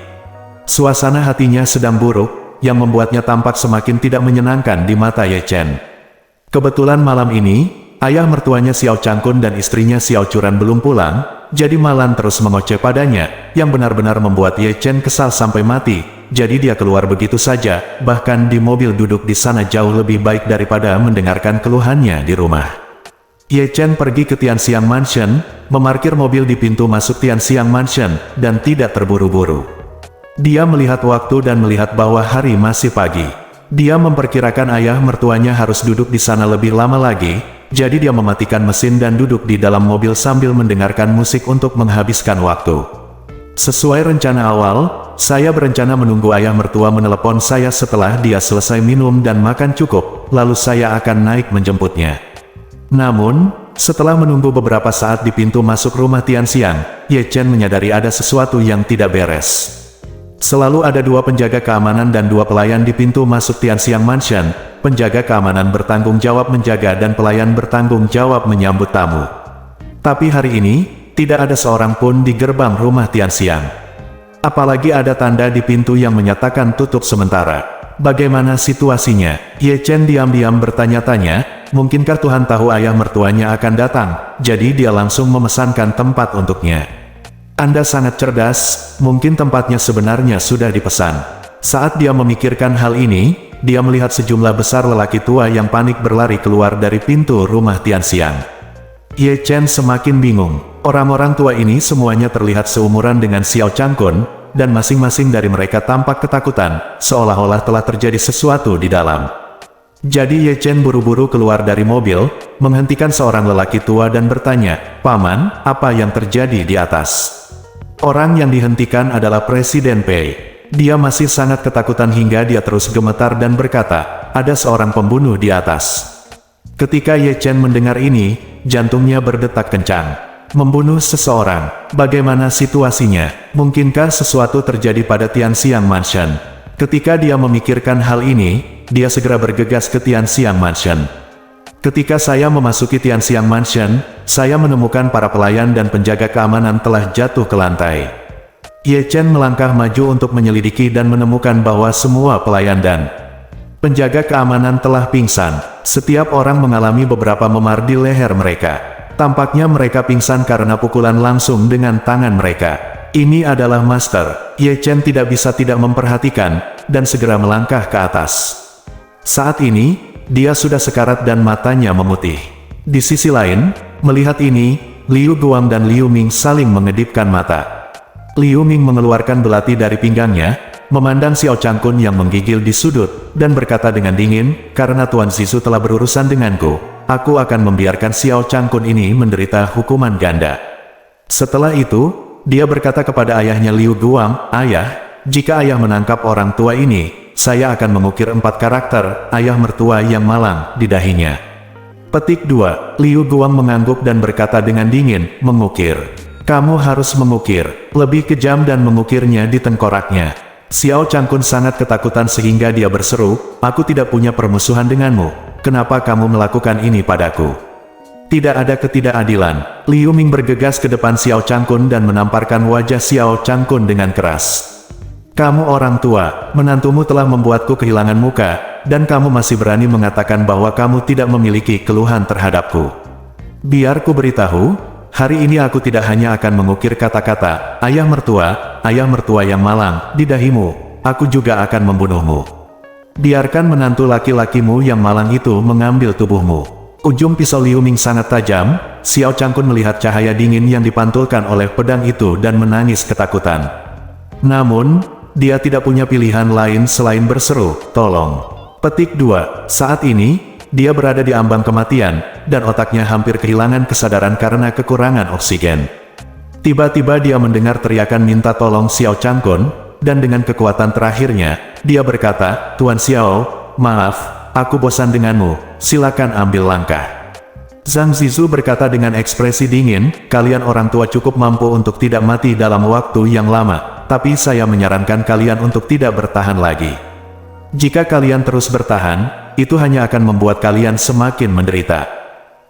Suasana hatinya sedang buruk, yang membuatnya tampak semakin tidak menyenangkan di mata Ye Chen. Kebetulan malam ini, ayah mertuanya Xiao Changkun dan istrinya Xiao Churan belum pulang, jadi Malan terus mengoceh padanya, yang benar-benar membuat Ye Chen kesal sampai mati. Jadi dia keluar begitu saja, bahkan di mobil duduk di sana jauh lebih baik daripada mendengarkan keluhannya di rumah. Ye Chen pergi ke Tianxiang Mansion, memarkir mobil di pintu masuk Tianxiang Mansion, dan tidak terburu-buru. Dia melihat waktu dan melihat bahwa hari masih pagi. Dia memperkirakan ayah mertuanya harus duduk di sana lebih lama lagi, jadi dia mematikan mesin dan duduk di dalam mobil sambil mendengarkan musik untuk menghabiskan waktu. Sesuai rencana awal, saya berencana menunggu ayah mertua menelepon saya setelah dia selesai minum dan makan cukup, lalu saya akan naik menjemputnya. Namun, setelah menunggu beberapa saat di pintu masuk rumah Tianxiang, Ye Chen menyadari ada sesuatu yang tidak beres. Selalu ada 2 penjaga keamanan dan 2 pelayan di pintu masuk Tianxiang Mansion. Penjaga keamanan bertanggung jawab menjaga dan pelayan bertanggung jawab menyambut tamu. Tapi hari ini, tidak ada seorang pun di gerbang rumah Tianxiang. Apalagi ada tanda di pintu yang menyatakan tutup sementara. Bagaimana situasinya? Ye Chen diam-diam bertanya-tanya, mungkinkah Tuhan tahu ayah mertuanya akan datang, jadi dia langsung memesankan tempat untuknya. Anda sangat cerdas, mungkin tempatnya sebenarnya sudah dipesan. Saat dia memikirkan hal ini, dia melihat sejumlah besar lelaki tua yang panik berlari keluar dari pintu rumah Tianxiang. Ye Chen semakin bingung. Orang-orang tua ini semuanya terlihat seumuran dengan Xiao Changkun, dan masing-masing dari mereka tampak ketakutan, seolah-olah telah terjadi sesuatu di dalam. Jadi Ye Chen buru-buru keluar dari mobil, menghentikan seorang lelaki tua dan bertanya, "Paman, apa yang terjadi di atas?" Orang yang dihentikan adalah Presiden Pei. Dia masih sangat ketakutan hingga dia terus gemetar dan berkata, "Ada seorang pembunuh di atas." Ketika Ye Chen mendengar ini, jantungnya berdetak kencang. Membunuh seseorang, bagaimana situasinya? Mungkinkah sesuatu terjadi pada Tianxiang Mansion? Ketika dia memikirkan hal ini, dia segera bergegas ke Tianxiang Mansion. Ketika saya memasuki Tianxiang Mansion, saya menemukan para pelayan dan penjaga keamanan telah jatuh ke lantai. Ye Chen melangkah maju untuk menyelidiki dan menemukan bahwa semua pelayan dan penjaga keamanan telah pingsan. Setiap orang mengalami beberapa memar di leher mereka. Tampaknya mereka pingsan karena pukulan langsung dengan tangan mereka. Ini adalah Master. Ye Chen tidak bisa tidak memperhatikan, dan segera melangkah ke atas. Saat ini, dia sudah sekarat dan matanya memutih. Di sisi lain, melihat ini, Liu Guang dan Liu Ming saling mengedipkan mata. Liu Ming mengeluarkan belati dari pinggangnya, memandang Xiao Changkun yang menggigil di sudut, dan berkata dengan dingin, karena Tuan Zisu telah berurusan denganku, aku akan membiarkan Xiao Changkun ini menderita hukuman ganda. Setelah itu, dia berkata kepada ayahnya Liu Guang, "Ayah, jika ayah menangkap orang tua ini, saya akan mengukir 4 karakter ayah mertua yang malang di dahinya." Petik 2. Liu Guang mengangguk dan berkata dengan dingin, "Mengukir. Kamu harus mengukir." Lebih kejam dan mengukirnya di tengkoraknya. Xiao Changkun sangat ketakutan sehingga dia berseru, "Aku tidak punya permusuhan denganmu. Kenapa kamu melakukan ini padaku?" Tidak ada ketidakadilan. Liu Ming bergegas ke depan Xiao Changkun dan menamparkan wajah Xiao Changkun dengan keras. "Kamu orang tua, menantumu telah membuatku kehilangan muka, dan kamu masih berani mengatakan bahwa kamu tidak memiliki keluhan terhadapku. Biar ku beritahu, hari ini aku tidak hanya akan mengukir kata-kata, ayah mertua yang malang, di dahimu, aku juga akan membunuhmu. Biarkan menantu laki-lakimu yang malang itu mengambil tubuhmu." Ujung pisau Liu Ming sangat tajam. Xiao Changkun melihat cahaya dingin yang dipantulkan oleh pedang itu dan menangis ketakutan. Namun, dia tidak punya pilihan lain selain berseru, "Tolong." Petik 2. Saat ini, dia berada di ambang kematian, dan otaknya hampir kehilangan kesadaran karena kekurangan oksigen. Tiba-tiba dia mendengar teriakan minta tolong Xiao Changkun, dan dengan kekuatan terakhirnya, dia berkata, "Tuan Xiao, maaf. Aku bosan denganmu, silakan ambil langkah." Zhang Zizu berkata dengan ekspresi dingin, "Kalian orang tua cukup mampu untuk tidak mati dalam waktu yang lama, tapi saya menyarankan kalian untuk tidak bertahan lagi. Jika kalian terus bertahan, itu hanya akan membuat kalian semakin menderita."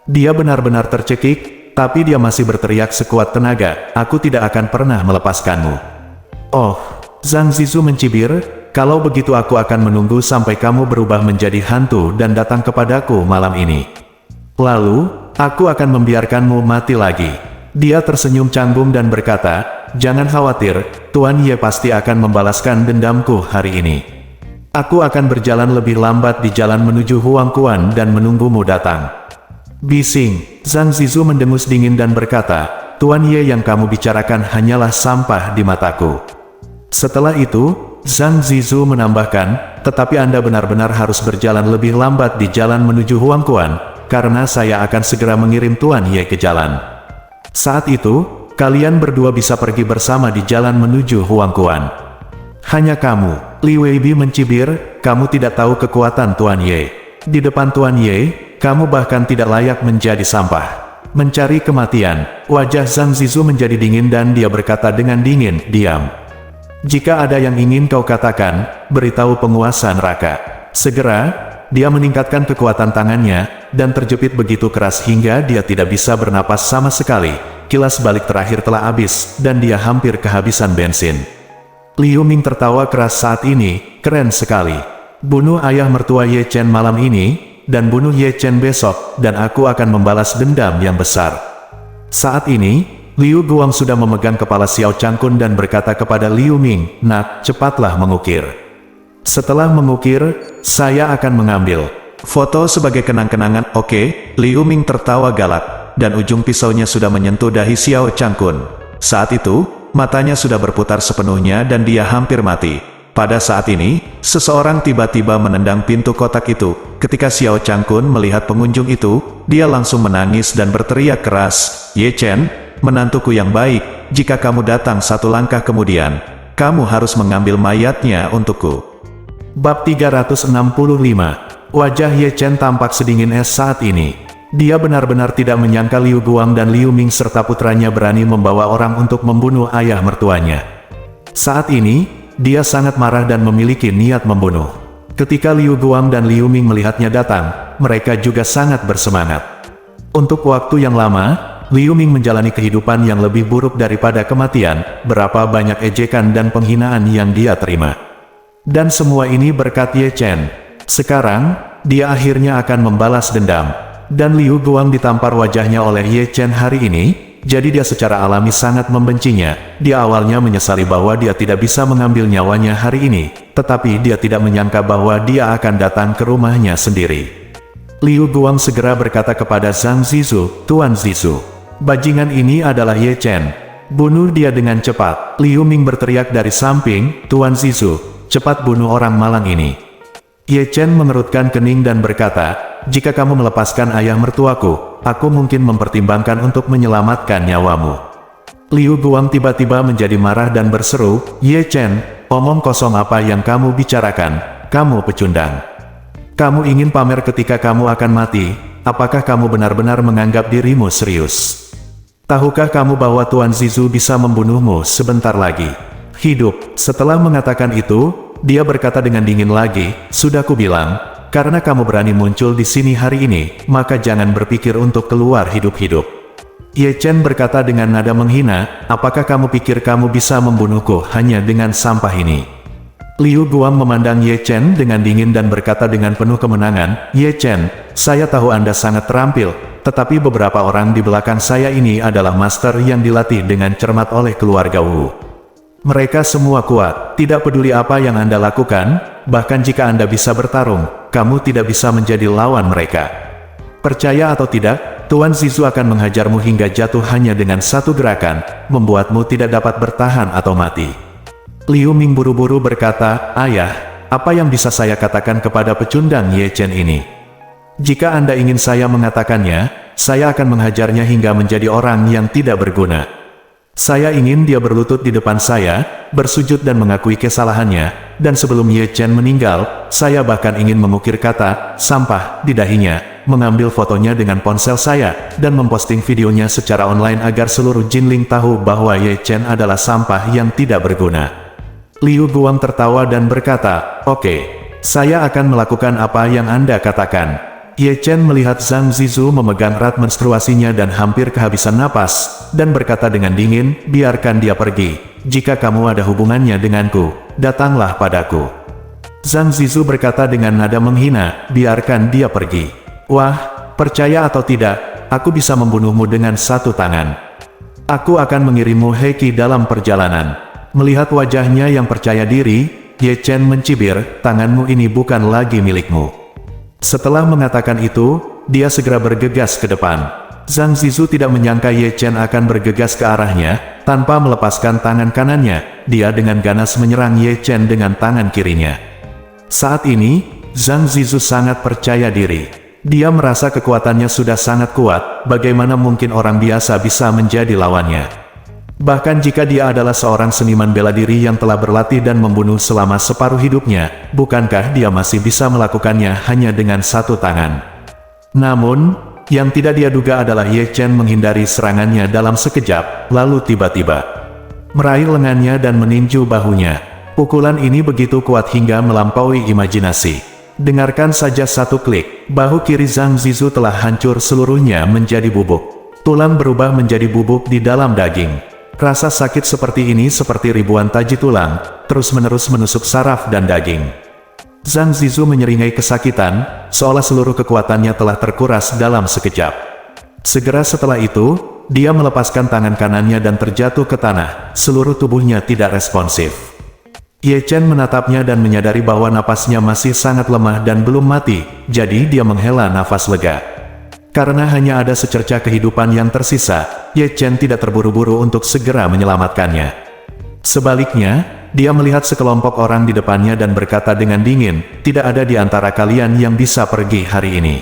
Dia benar-benar tercekik, tapi dia masih berteriak sekuat tenaga, "Aku tidak akan pernah melepaskanmu." "Oh," Zhang Zizu mencibir, "kalau begitu aku akan menunggu sampai kamu berubah menjadi hantu dan datang kepadaku malam ini. Lalu, aku akan membiarkanmu mati lagi." Dia tersenyum canggung dan berkata, "Jangan khawatir, Tuan Ye pasti akan membalaskan dendamku hari ini. Aku akan berjalan lebih lambat di jalan menuju Huangquan dan menunggumu datang." Bising, Zhang Zizu mendengus dingin dan berkata, "Tuan Ye yang kamu bicarakan hanyalah sampah di mataku." Setelah itu, Zhang Zizu menambahkan, "Tetapi Anda benar-benar harus berjalan lebih lambat di jalan menuju Huangquan, karena saya akan segera mengirim Tuan Ye ke jalan. Saat itu, kalian berdua bisa pergi bersama di jalan menuju Huangquan." "Hanya kamu," Li Weibi mencibir, "kamu tidak tahu kekuatan Tuan Ye. Di depan Tuan Ye, kamu bahkan tidak layak menjadi sampah." Mencari kematian, wajah Zhang Zizu menjadi dingin dan dia berkata dengan dingin, "Diam. Jika ada yang ingin kau katakan, beritahu penguasa neraka." Segera, dia meningkatkan kekuatan tangannya, dan terjepit begitu keras hingga dia tidak bisa bernapas sama sekali. Kilas balik terakhir telah habis, dan dia hampir kehabisan bensin. Liu Ming tertawa keras saat ini, "Keren sekali. Bunuh ayah mertua Ye Chen malam ini, dan bunuh Ye Chen besok, dan aku akan membalas dendam yang besar." Saat ini, Liu Guang sudah memegang kepala Xiao Changkun dan berkata kepada Liu Ming, "Nak, cepatlah mengukir. Setelah mengukir, saya akan mengambil foto sebagai kenang-kenangan." "Oke." Liu Ming tertawa galak, dan ujung pisaunya sudah menyentuh dahi Xiao Changkun. Saat itu, matanya sudah berputar sepenuhnya dan dia hampir mati. Pada saat ini, seseorang tiba-tiba menendang pintu kotak itu. Ketika Xiao Changkun melihat pengunjung itu, dia langsung menangis dan berteriak keras, "Ye Chen, menantuku yang baik, jika kamu datang satu langkah kemudian, kamu harus mengambil mayatnya untukku." Bab 365. Wajah Ye Chen tampak sedingin es saat ini. Dia benar-benar tidak menyangka Liu Guang dan Liu Ming serta putranya berani membawa orang untuk membunuh ayah mertuanya. Saat ini, dia sangat marah dan memiliki niat membunuh. Ketika Liu Guang dan Liu Ming melihatnya datang, mereka juga sangat bersemangat. Untuk waktu yang lama, Liu Ming menjalani kehidupan yang lebih buruk daripada kematian. Berapa banyak ejekan dan penghinaan yang dia terima. Dan semua ini berkat Ye Chen. Sekarang, dia akhirnya akan membalas dendam. Dan Liu Guang ditampar wajahnya oleh Ye Chen hari ini, jadi dia secara alami sangat membencinya. Dia awalnya menyesali bahwa dia tidak bisa mengambil nyawanya hari ini, tetapi dia tidak menyangka bahwa dia akan datang ke rumahnya sendiri. Liu Guang segera berkata kepada Zhang Zizu, "Tuan Zizu, bajingan ini adalah Ye Chen. Bunuh dia dengan cepat." Liu Ming berteriak dari samping, "Tuan Zizu, cepat bunuh orang malang ini." Ye Chen mengerutkan kening dan berkata, "Jika kamu melepaskan ayah mertuaku, aku mungkin mempertimbangkan untuk menyelamatkan nyawamu." Liu Guang tiba-tiba menjadi marah dan berseru, "Ye Chen, omong kosong apa yang kamu bicarakan? Kamu pecundang. Kamu ingin pamer ketika kamu akan mati. Apakah kamu benar-benar menganggap dirimu serius? Tahukah kamu bahwa Tuan Zizu bisa membunuhmu sebentar lagi?" Hidup. Setelah mengatakan itu, dia berkata dengan dingin lagi, "Sudah kubilang, karena kamu berani muncul di sini hari ini, maka jangan berpikir untuk keluar hidup-hidup." Ye Chen berkata dengan nada menghina, "Apakah kamu pikir kamu bisa membunuhku hanya dengan sampah ini?" Liu Guang memandang Ye Chen dengan dingin dan berkata dengan penuh kemenangan, "Ye Chen, saya tahu Anda sangat terampil, tetapi beberapa orang di belakang saya ini adalah master yang dilatih dengan cermat oleh keluarga Wu. Mereka semua kuat, tidak peduli apa yang Anda lakukan, bahkan jika Anda bisa bertarung, kamu tidak bisa menjadi lawan mereka. Percaya atau tidak, Tuan Zizu akan menghajarmu hingga jatuh hanya dengan satu gerakan, membuatmu tidak dapat bertahan atau mati." Liu Ming buru-buru berkata, "Ayah, apa yang bisa saya katakan kepada pecundang Ye Chen ini? Jika Anda ingin saya mengatakannya, saya akan menghajarnya hingga menjadi orang yang tidak berguna. Saya ingin dia berlutut di depan saya, bersujud dan mengakui kesalahannya, dan sebelum Ye Chen meninggal, saya bahkan ingin mengukir kata sampah di dahinya, mengambil fotonya dengan ponsel saya, dan memposting videonya secara online agar seluruh Jinling tahu bahwa Ye Chen adalah sampah yang tidak berguna." Liu Guang tertawa dan berkata, "Oke, saya akan melakukan apa yang Anda katakan." Ye Chen melihat Zhang Zizu memegang erat menstruasinya dan hampir kehabisan napas, dan berkata dengan dingin, "Biarkan dia pergi. Jika kamu ada hubungannya denganku, datanglah padaku." Zhang Zizu berkata dengan nada menghina, "Biarkan dia pergi. Wah, percaya atau tidak, aku bisa membunuhmu dengan satu tangan. Aku akan mengirimmu Heki dalam perjalanan." Melihat wajahnya yang percaya diri, Ye Chen mencibir, "Tanganmu ini bukan lagi milikmu." Setelah mengatakan itu, dia segera bergegas ke depan. Zhang Zizu tidak menyangka Ye Chen akan bergegas ke arahnya, tanpa melepaskan tangan kanannya. Dia dengan ganas menyerang Ye Chen dengan tangan kirinya. Saat ini, Zhang Zizu sangat percaya diri. Dia merasa kekuatannya sudah sangat kuat, bagaimana mungkin orang biasa bisa menjadi lawannya. Bahkan jika dia adalah seorang seniman bela diri yang telah berlatih dan membunuh selama separuh hidupnya, bukankah dia masih bisa melakukannya hanya dengan satu tangan? Namun, yang tidak dia duga adalah Ye Chen menghindari serangannya dalam sekejap, lalu tiba-tiba meraih lengannya dan meninju bahunya. Pukulan ini begitu kuat hingga melampaui imajinasi. Dengarkan saja satu klik, bahu kiri Zhang Zizu telah hancur seluruhnya menjadi bubuk. Tulang berubah menjadi bubuk di dalam daging. Rasa sakit seperti ini seperti ribuan taji tulang, terus-menerus menusuk saraf dan daging. Zhang Zizu menyeringai kesakitan, seolah seluruh kekuatannya telah terkuras dalam sekejap. Segera setelah itu, dia melepaskan tangan kanannya dan terjatuh ke tanah, seluruh tubuhnya tidak responsif. Ye Chen menatapnya dan menyadari bahwa napasnya masih sangat lemah dan belum mati, jadi dia menghela nafas lega. Karena hanya ada secercah kehidupan yang tersisa, Ye Chen tidak terburu-buru untuk segera menyelamatkannya. Sebaliknya, dia melihat sekelompok orang di depannya dan berkata dengan dingin, "Tidak ada di antara kalian yang bisa pergi hari ini."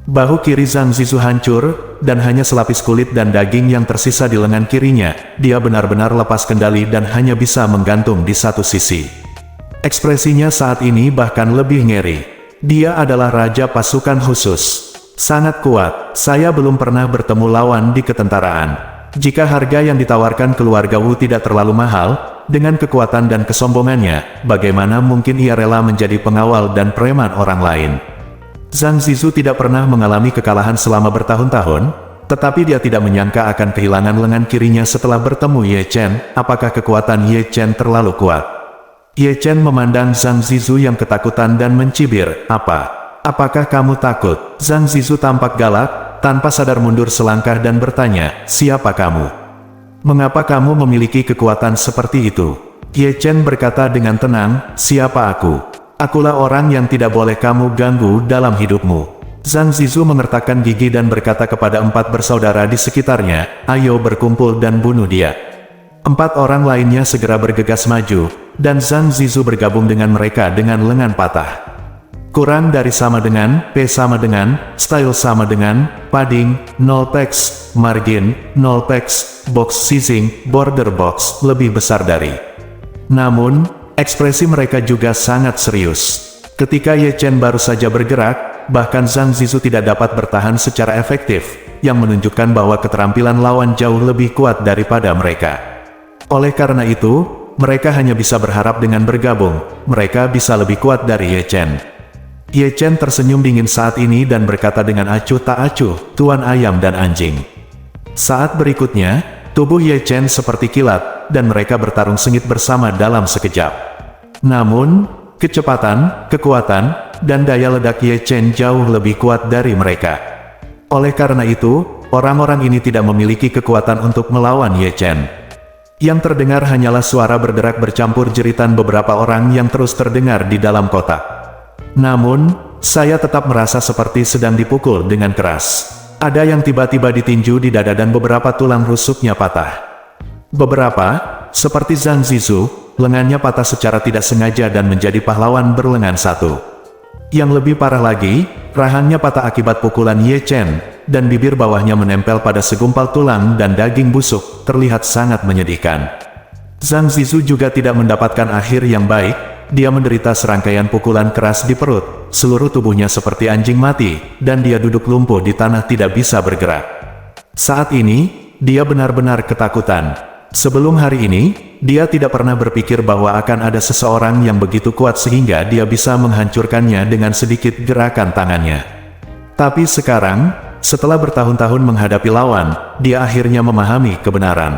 Bahu kiri Zhang Zizu hancur, dan hanya selapis kulit dan daging yang tersisa di lengan kirinya. Dia benar-benar lepas kendali dan hanya bisa menggantung di satu sisi. Ekspresinya saat ini bahkan lebih ngeri. Dia adalah raja pasukan khusus. Sangat kuat, saya belum pernah bertemu lawan di ketentaraan. Jika harga yang ditawarkan keluarga Wu tidak terlalu mahal, dengan kekuatan dan kesombongannya, bagaimana mungkin ia rela menjadi pengawal dan preman orang lain? Zhang Zizu tidak pernah mengalami kekalahan selama bertahun-tahun, tetapi dia tidak menyangka akan kehilangan lengan kirinya setelah bertemu Ye Chen. Apakah kekuatan Ye Chen terlalu kuat? Ye Chen memandang Zhang Zizu yang ketakutan dan mencibir, Apakah kamu takut? Zhang Zizu tampak galak, tanpa sadar mundur selangkah dan bertanya, siapa kamu? Mengapa kamu memiliki kekuatan seperti itu? Ye Chen berkata dengan tenang, siapa aku? Akulah orang yang tidak boleh kamu ganggu dalam hidupmu. Zhang Zizu mengertakkan gigi dan berkata kepada 4 bersaudara di sekitarnya, ayo berkumpul dan bunuh dia. 4 orang lainnya segera bergegas maju, dan Zhang Zizu bergabung dengan mereka dengan lengan patah. Kurang dari sama dengan, P sama dengan, style sama dengan, padding, 0 px, margin, 0 px, box sizing, border box, lebih besar dari. Namun, ekspresi mereka juga sangat serius. Ketika Ye Chen baru saja bergerak, bahkan Zhang Zizu tidak dapat bertahan secara efektif, yang menunjukkan bahwa keterampilan lawan jauh lebih kuat daripada mereka. Oleh karena itu, mereka hanya bisa berharap dengan bergabung, mereka bisa lebih kuat dari Ye Chen. Ye Chen tersenyum dingin saat ini dan berkata dengan acuh tak acuh, tuan ayam dan anjing. Saat berikutnya, tubuh Ye Chen seperti kilat, dan mereka bertarung sengit bersama dalam sekejap. Namun, kecepatan, kekuatan, dan daya ledak Ye Chen jauh lebih kuat dari mereka. Oleh karena itu, orang-orang ini tidak memiliki kekuatan untuk melawan Ye Chen. Yang terdengar hanyalah suara berderak bercampur jeritan beberapa orang yang terus terdengar di dalam kotak. Namun, saya tetap merasa seperti sedang dipukul dengan keras. Ada yang tiba-tiba ditinju di dada dan beberapa tulang rusuknya patah. Beberapa, seperti Zhang Zizu, lengannya patah secara tidak sengaja dan menjadi pahlawan berlengan satu. Yang lebih parah lagi, rahangnya patah akibat pukulan Ye Chen, dan bibir bawahnya menempel pada segumpal tulang dan daging busuk, terlihat sangat menyedihkan. Zhang Zizu juga tidak mendapatkan akhir yang baik. Dia menderita serangkaian pukulan keras di perut, seluruh tubuhnya seperti anjing mati, dan dia duduk lumpuh di tanah tidak bisa bergerak. Saat ini, dia benar-benar ketakutan. Sebelum hari ini, dia tidak pernah berpikir bahwa akan ada seseorang yang begitu kuat sehingga dia bisa menghancurkannya dengan sedikit gerakan tangannya. Tapi sekarang, setelah bertahun-tahun menghadapi lawan, dia akhirnya memahami kebenaran.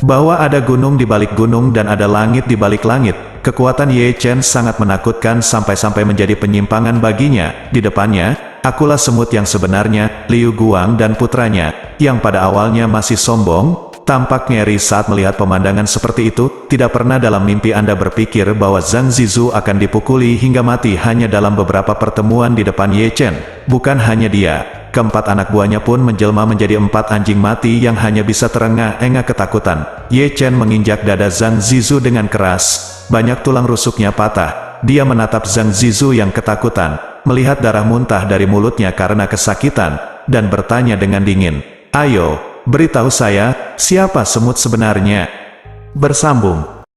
Bahwa ada gunung di balik gunung dan ada langit di balik langit. Kekuatan Ye Chen sangat menakutkan sampai-sampai menjadi penyimpangan baginya. Di depannya, akulah semut yang sebenarnya, Liu Guang dan putranya, yang pada awalnya masih sombong, tampak ngeri saat melihat pemandangan seperti itu. Tidak pernah dalam mimpi Anda berpikir bahwa Zhang Zizu akan dipukuli hingga mati hanya dalam beberapa pertemuan di depan Ye Chen. Bukan hanya dia, keempat anak buahnya pun menjelma menjadi 4 anjing mati yang hanya bisa terengah-engah ketakutan. Ye Chen menginjak dada Zhang Zizu dengan keras. Banyak tulang rusuknya patah. Dia menatap Zhang Zizu yang ketakutan, melihat darah muntah dari mulutnya karena kesakitan, dan bertanya dengan dingin, ayo, beritahu saya, siapa semut sebenarnya? Bersambung.